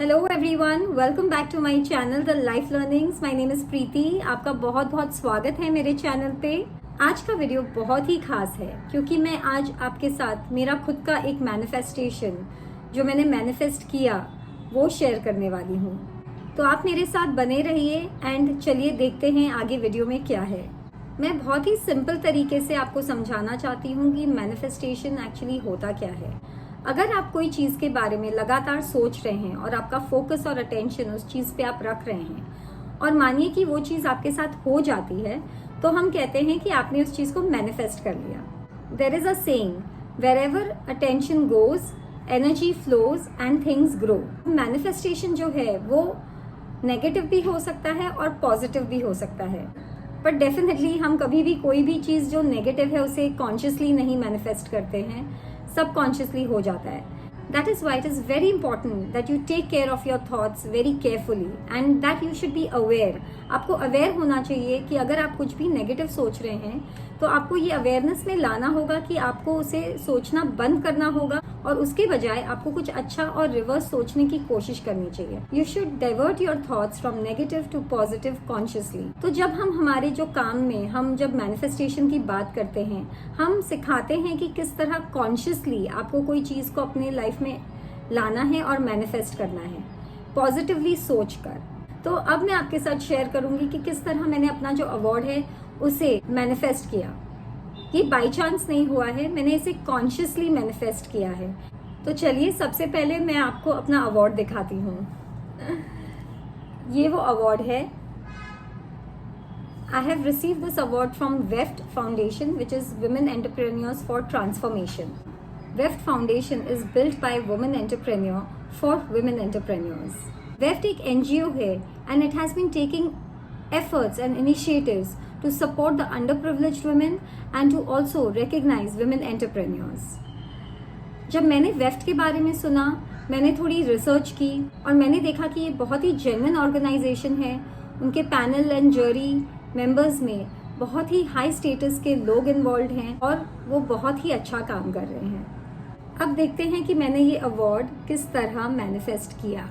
Hello everyone, welcome back to my channel the life learnings. My name is Preeti. आपका बहुत बहुत स्वागत है मेरे चैनल पे। आज का वीडियो बहुत ही खास है क्योंकि मैं आज आपके साथ मेरा खुद का एक मैनिफेस्टेशन जो मैंने मैनिफेस्ट किया वो शेयर करने वाली हूँ। तो आप मेरे साथ बने रहिए एंड चलिए देखते हैं आगे वीडियो में क्या है। मैं बहुत ही सिंपल तरीके से आपको समझाना चाहती हूँ कि मैनिफेस्टेशन एक्चुअली होता क्या है। अगर आप कोई चीज़ के बारे में लगातार सोच रहे हैं और आपका फोकस और अटेंशन उस चीज़ पे आप रख रहे हैं और मानिए कि वो चीज़ आपके साथ हो जाती है, तो हम कहते हैं कि आपने उस चीज़ को मैनिफेस्ट कर लिया। There is a saying, wherever attention goes energy flows and things grow. Manifestation जो है वो नेगेटिव भी हो सकता है और पॉजिटिव भी हो सकता है, बट डेफिनेटली हम कभी भी कोई भी चीज़ जो नेगेटिव है उसे कॉन्शियसली नहीं मैनिफेस्ट करते हैं, सबकॉन्शियसली हो जाता है। That is why it is very important that you take care of your thoughts very carefully and that you should be aware. आपको अवेयर होना चाहिए कि अगर आप कुछ भी नेगेटिव सोच रहे हैं तो आपको ये अवेयरनेस में लाना होगा कि आपको उसे सोचना बंद करना होगा और उसके बजाय आपको कुछ अच्छा और रिवर्स सोचने की कोशिश करनी चाहिए। You should divert your thoughts from negative to positive consciously. तो जब हम हमारे जो काम में हम जब मैनिफेस्टेशन की बात करते हैं, हम सिखाते हैं कि किस तरह कॉन्शियसली आपको कोई चीज को अपने लाइफ में लाना है और मैनिफेस्ट करना है पॉजिटिवली सोचकर। तो अब मैं आपके साथ शेयर करूंगी कि किस तरह मैंने अपना जो अवार्ड है उसे मैनिफेस्ट किया। ये बाय चांस नहीं हुआ है, मैंने इसे कॉन्शियसली मैनिफेस्ट किया है। तो चलिए सबसे पहले मैं आपको अपना अवार्ड दिखाती हूँ। ये वो अवार्ड है। I have received this award from वेफ्ट foundation which is women entrepreneurs for transformation. वेफ्ट foundation is built by women entrepreneur for women entrepreneurs. वेफ्ट एक एनजीओ है and it has been taking efforts and initiatives to support the underprivileged women and to also recognize women entrepreneurs. जब मैंने weft के बारे में सुना, मैंने थोड़ी रिसर्च की और मैंने देखा कि ये बहुत ही जेन्युइन ऑर्गेनाइजेशन है। उनके पैनल एंड जरी मेंबर्स में बहुत ही हाई स्टेटस के लोग इन्वॉल्व हैं और वो बहुत ही अच्छा काम कर रहे हैं। अब देखते हैं कि मैंने ये अवार्ड किस तरह मैनिफेस्ट किया।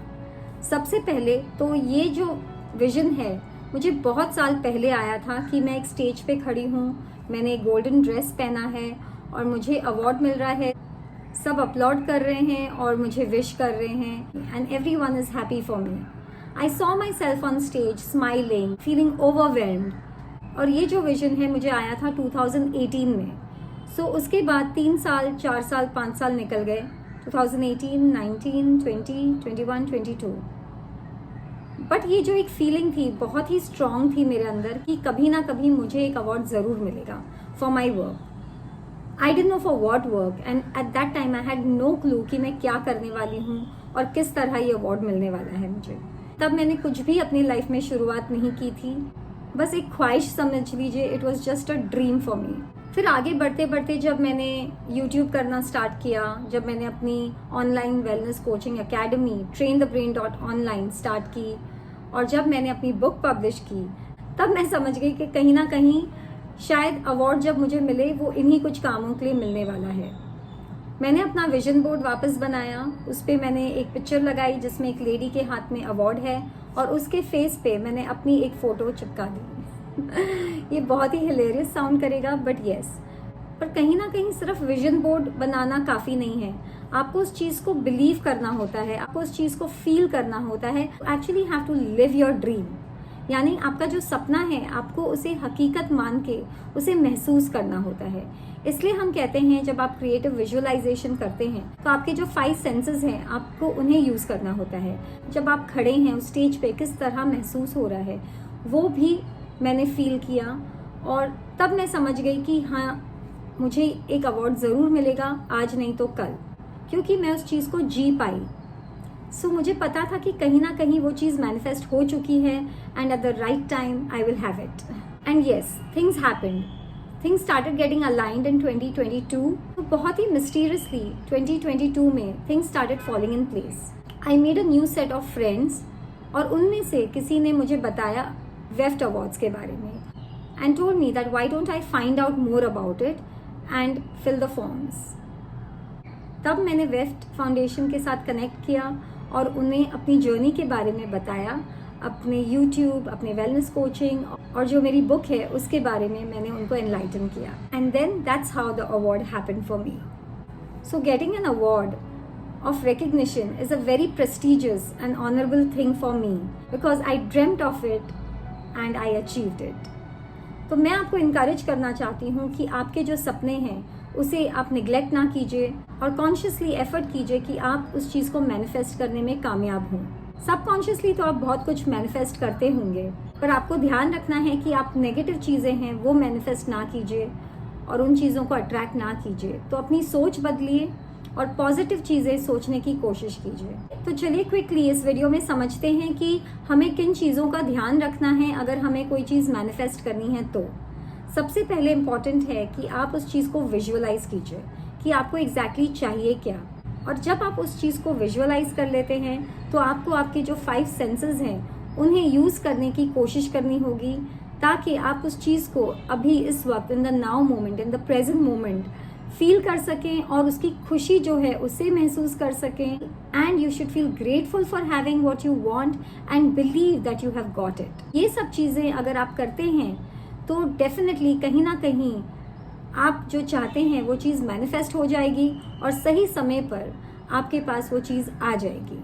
सबसे पहले तो ये जो विजन है मुझे बहुत साल पहले आया था कि मैं एक स्टेज पे खड़ी हूँ, मैंने एक गोल्डन ड्रेस पहना है और मुझे अवार्ड मिल रहा है। सब अपलॉड कर रहे हैं और मुझे विश कर रहे हैं and everyone is happy for me. I saw my self on stage smiling, feeling overwhelmed. और ये जो विजन है मुझे आया था 2018 में। सो उसके बाद 3 साल, 4 साल, 5 साल निकल गए। 2018, 19, 20, 21, 22। बट ये जो एक फीलिंग थी बहुत ही स्ट्रांग थी मेरे अंदर कि कभी ना कभी मुझे एक अवार्ड ज़रूर मिलेगा for my work. I didn't know for what work and at that time I had no clue कि मैं क्या करने वाली हूँ और किस तरह ये अवार्ड मिलने वाला है मुझे। तब मैंने कुछ भी अपनी लाइफ में शुरुआत नहीं की थी, बस एक ख्वाहिश समझ लीजिए। It was just a dream for me. फिर आगे बढ़ते बढ़ते जब मैंने YouTube करना स्टार्ट किया, जब मैंने अपनी online wellness coaching academy trainthebrain.online start की और जब मैंने अपनी बुक पब्लिश की, तब मैं समझ गई कि कहीं ना कहीं शायद अवार्ड जब मुझे मिले वो इन्हीं कुछ कामों के लिए मिलने वाला है। मैंने अपना विजन बोर्ड वापस बनाया, उस पर मैंने एक पिक्चर लगाई जिसमें एक लेडी के हाथ में अवार्ड है और उसके फेस पे मैंने अपनी एक फ़ोटो चिपका दी। ये बहुत ही हिलेरियस साउंड करेगा बट यस, पर कहीं ना कहीं सिर्फ विजन बोर्ड बनाना काफ़ी नहीं है। आपको उस चीज़ को बिलीव करना होता है, आपको उस चीज़ को फील करना होता है। Actually have to live your dream, यानी आपका जो सपना है आपको उसे हकीकत मान के उसे महसूस करना होता है। इसलिए हम कहते हैं जब आप क्रिएटिव विजुअलाइजेशन करते हैं तो आपके जो 5 सेंसेस हैं आपको उन्हें यूज़ करना होता है। जब आप खड़े हैं उस स्टेज पे किस तरह महसूस हो रहा है वो भी मैंने फील किया और तब मैं समझ गई कि हाँ, मुझे एक अवार्ड ज़रूर मिलेगा, आज नहीं तो कल, क्योंकि मैं उस चीज़ को जी पाई। सो मुझे पता था कि कहीं ना कहीं वो चीज़ मैनिफेस्ट हो चुकी है and at the right time I will have it. And yes, things happened. Things started getting aligned in 2022। तो बहुत ही मिस्टीरियसली 2022 में things started falling in place. I made a new set of friends और उनमें से किसी ने मुझे बताया वेफ्ट अवार्ड्स के बारे में and told me that why don't I find out more about it and fill the forms. तब मैंने वेफ्ट फाउंडेशन के साथ कनेक्ट किया और उन्हें अपनी जर्नी के बारे में बताया, अपने YouTube, अपने वेलनेस कोचिंग और जो मेरी बुक है उसके बारे में मैंने उनको एनलाइटन किया. And then that's how the award happened for me. So getting an award of recognition is a very prestigious and honorable thing for me because I dreamt of it and I achieved it. तो मैं आपको encourage करना चाहती हूँ कि आपके जो सपने हैं उसे आप निगलेक्ट ना कीजिए और कॉन्शियसली एफर्ट कीजिए कि आप उस चीज़ को मैनिफेस्ट करने में कामयाब हों. सबकॉन्शियसली तो आप बहुत कुछ मैनिफेस्ट करते होंगे, पर आपको ध्यान रखना है कि आप नेगेटिव चीज़ें हैं वो मैनिफेस्ट ना कीजिए और उन चीज़ों को अट्रैक्ट ना कीजिए. तो अपनी सोच बदलिए और पॉजिटिव चीज़ें सोचने की कोशिश कीजिए. तो चलिए क्विकली इस वीडियो में समझते हैं कि हमें किन चीज़ों का ध्यान रखना है अगर हमें कोई चीज़ मैनिफेस्ट करनी है. तो सबसे पहले इम्पॉर्टेंट है कि आप उस चीज़ को विजुअलाइज कीजिए कि आपको एग्जैक्टली चाहिए क्या. और जब आप उस चीज़ को विजुअलाइज कर लेते हैं तो आपको आपके जो 5 सेंसेस हैं उन्हें यूज़ करने की कोशिश करनी होगी ताकि आप उस चीज़ को अभी इस वक्त in the now moment, in the present moment feel कर सकें और उसकी खुशी जो है उसे महसूस कर सकें. And you should feel grateful for having what you want and believe that you have got it. ये सब चीज़ें अगर आप करते हैं तो डेफिनेटली कहीं ना कहीं आप जो चाहते हैं वो चीज़ मैनिफेस्ट हो जाएगी और सही समय पर आपके पास वो चीज़ आ जाएगी.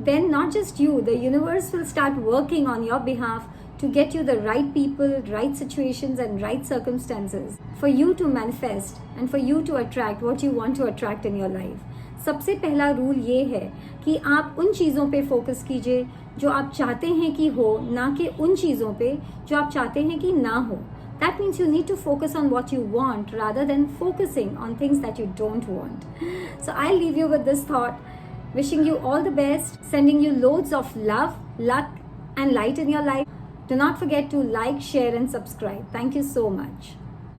Then not just you, the universe will start working on your behalf to get you the right people, right situations and right circumstances for you to manifest and for you to attract what you want to attract in your life. सबसे पहला rule ये है कि आप उन चीज़ों पे focus कीजिए जो आप चाहते हैं कि हो, ना कि उन चीज़ों पे जो आप चाहते हैं कि ना हो. That means you need to focus on what you want rather than focusing on things that you don't want. So I'll leave you with this thought. Wishing you all the best, sending you loads of love, luck and light in your life. Do not forget to like, share and subscribe. Thank you so much.